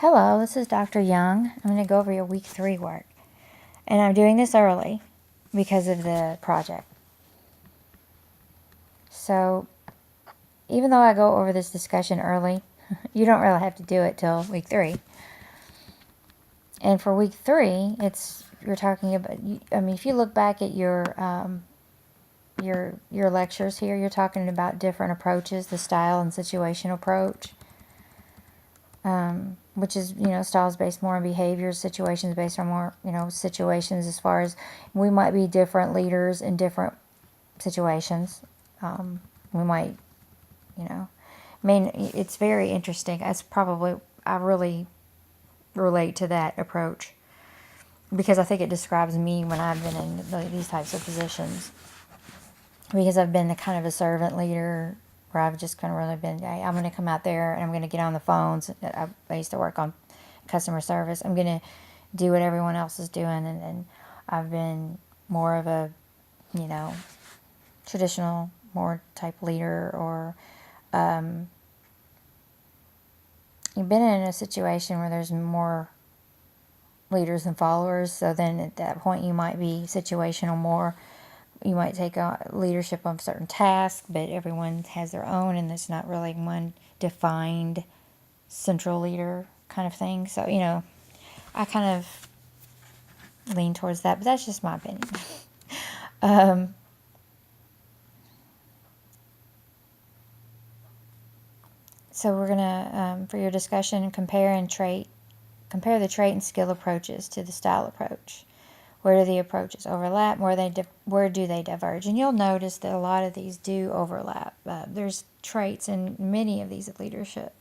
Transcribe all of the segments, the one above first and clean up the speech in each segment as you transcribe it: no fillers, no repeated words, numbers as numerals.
Hello, this is Dr. Young. I'm going to go over your week 3 work. And I'm doing this early because of the project. So, even though I go over this discussion early, you don't really have to do it till week 3. And for week 3, you're talking about, if you look back at your lectures here, you're talking about different approaches, the style and situation approach. Which is, styles based more on behaviors, situations based on more, situations as far as we might be different leaders in different situations. We might, it's very interesting. I really relate to that approach because I think it describes me when I've been in these types of positions. Because I've been kind of a servant leader where I've just kind of really been, hey, I'm going to come out there and I'm going to get on the phones. I used to work on customer service. I'm going to do what everyone else is doing. And I've been more of a, traditional, more type leader. Or you've been in a situation where there's more leaders than followers. So then at that point you might be situational more. You might take leadership on certain tasks, but everyone has their own, and there's not really one defined central leader kind of thing. So, I kind of lean towards that, but that's just my opinion. So we're going to, for your discussion, compare the trait and skill approaches to the style approach. Where do the approaches overlap? Where do they diverge? And you'll notice that a lot of these do overlap. There's traits in many of these leadership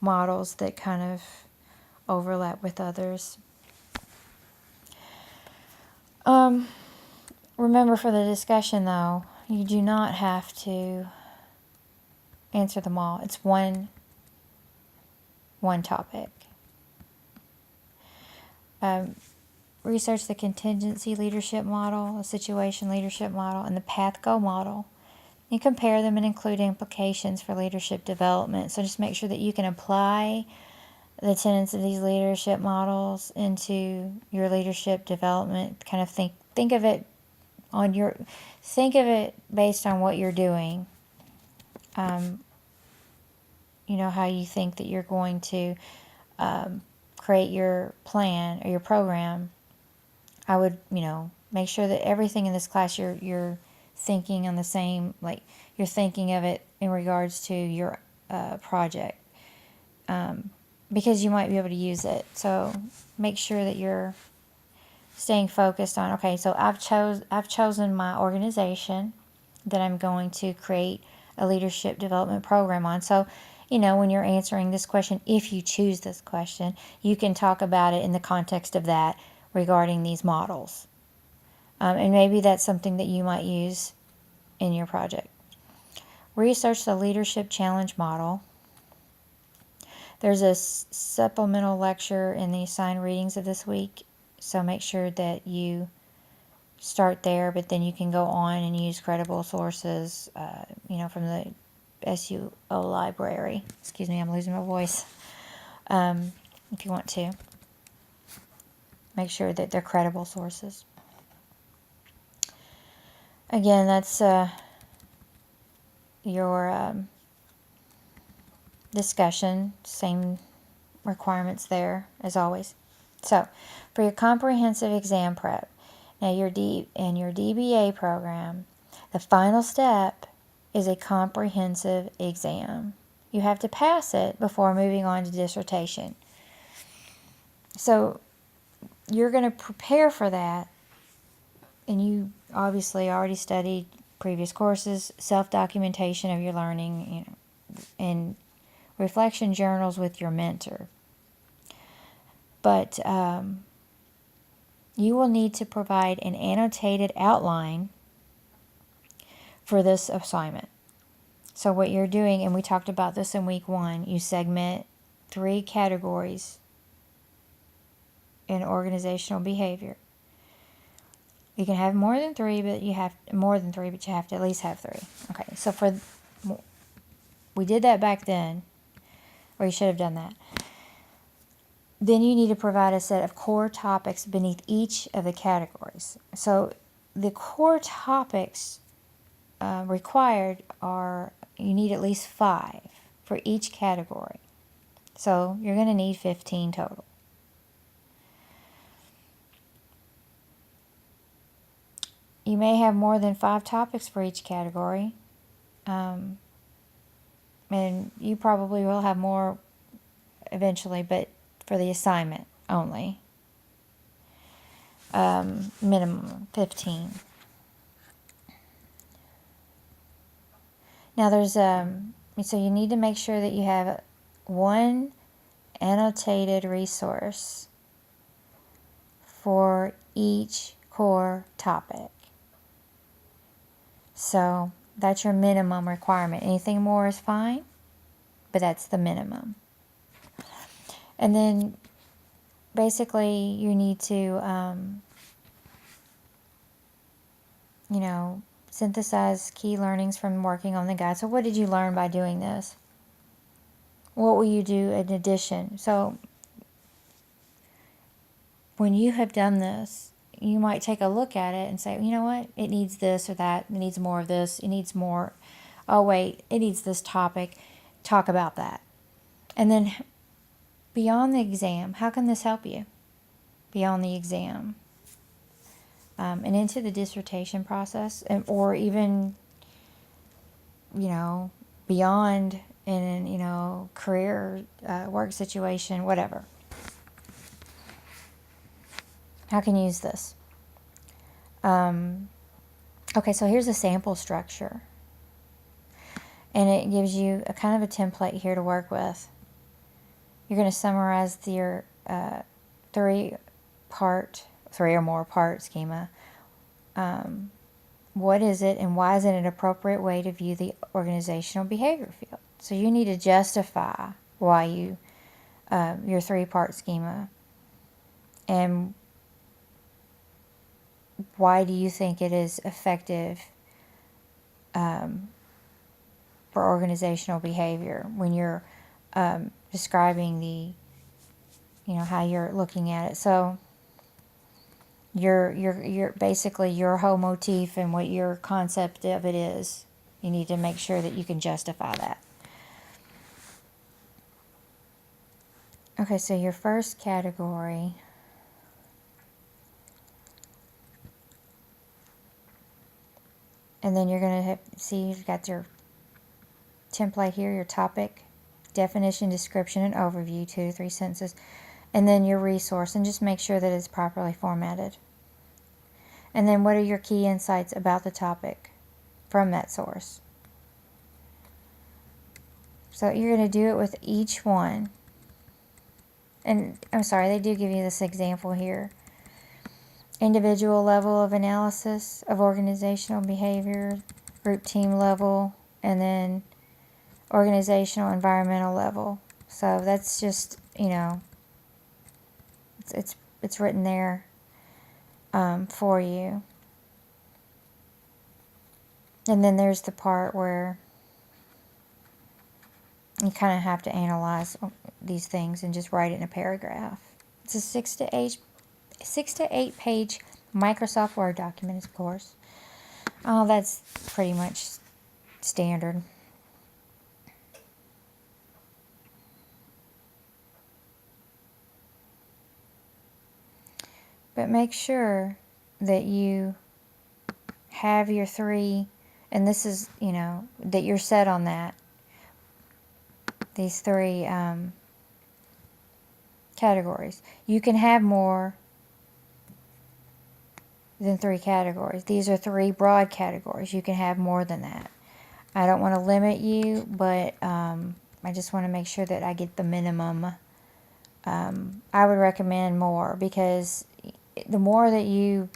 models that kind of overlap with others. Remember, for the discussion, though, you do not have to answer them all. It's one topic. Research the contingency leadership model, the situation leadership model, and the path go model, and compare them and include implications for leadership development. So just make sure that you can apply the tenets of these leadership models into your leadership development. Kind of think of it based on what you're doing. How you think that you're going to create your plan or your program. I would, make sure that everything in this class you're thinking on the same, like you're thinking of it in regards to your project, because you might be able to use it. So make sure that you're staying focused on, okay, so I've chosen my organization that I'm going to create a leadership development program on. So, when you're answering this question, if you choose this question, you can talk about it in the context of that regarding these models. And maybe that's something that you might use in your project. Research the leadership challenge model. There's a supplemental lecture in the assigned readings of this week, so make sure that you start there, but then you can go on and use credible sources, from the SUO library. Excuse me, I'm losing my voice. If you want to. Make sure that they're credible sources. Again, that's your discussion. Same requirements there as always. So, for your comprehensive exam prep, now your DBA program, the final step is a comprehensive exam. You have to pass it before moving on to dissertation. So you're going to prepare for that, and you obviously already studied previous courses, self-documentation of your learning, and reflection journals with your mentor. But you will need to provide an annotated outline for this assignment. So what you're doing, and we talked about this in week 1, you segment 3 categories in organizational behavior. You can have more than 3, but you have to at least have 3. Okay, so we did that back then, or you should have done that. Then you need to provide a set of core topics beneath each of the categories. So the core topics required are, you need at least 5 for each category. So you're going to need 15 total. You may have more than 5 topics for each category. And you probably will have more eventually, but for the assignment only. Minimum 15. Now so you need to make sure that you have one annotated resource for each core topic. So that's your minimum requirement. Anything more is fine, but that's the minimum. And then basically you need to, synthesize key learnings from working on the guide. So what did you learn by doing this? What will you do in addition? So when you have done this, you might take a look at it and say, you know what, it needs this or that, it needs more of this, it needs more, oh wait, it needs this topic, talk about that. And then beyond the exam, how can this help you? Beyond the exam. And into the dissertation process, or even, beyond in, career, work situation, whatever. How can you use this? Okay, so here's a sample structure. And it gives you a kind of a template here to work with. You're going to summarize your 3 or more part schema. What is it and why is it an appropriate way to view the organizational behavior field? So you need to justify why you, your 3-part schema, and why do you think it is effective for organizational behavior when you're describing the, how you're looking at it. So your basically your whole motif and what your concept of it is, you need to make sure that you can justify that. Okay, so your first category, and then you're going to see you've got your template here, your topic, definition, description, and overview, 2 to 3 sentences, and then your resource, and just make sure that it's properly formatted. And then what are your key insights about the topic from that source? So you're going to do it with each one. And I'm sorry, they do give you this example here. Individual level of analysis of organizational behavior, group team level, and then organizational environmental level. So that's just, it's written there for you. And then there's the part where you kind of have to analyze these things and just write it in a paragraph. It's a 6 to 8 page Microsoft Word document, of course. Oh, that's pretty much standard. But make sure that you have your 3, and this is, that you're set on that. These 3 categories. You can have more than 3 categories. These are 3 broad categories. You can have more than that. I don't want to limit you, but I just want to make sure that I get the minimum. I would recommend more, because the more that you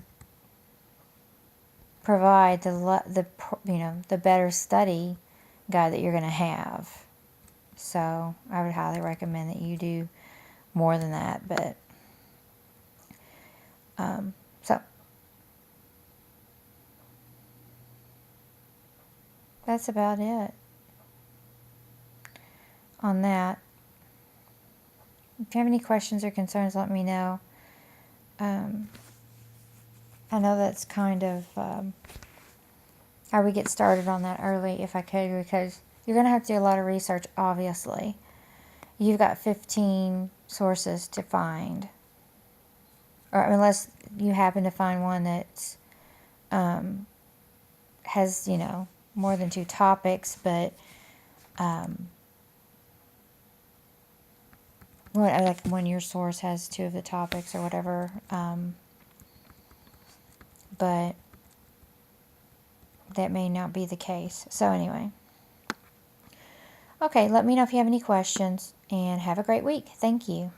provide, the better study guide that you're going to have. So I would highly recommend that you do more than that. But so that's about it on that. If you have any questions or concerns, let me know. I know that's kind of I would get started on that early if I could, because you're going to have to do a lot of research, obviously. You've got 15 sources to find, or unless you happen to find one that has, more than 2 topics, but like when your source has 2 of the topics or whatever, but that may not be the case. So anyway. Okay, let me know if you have any questions, and have a great week. Thank you.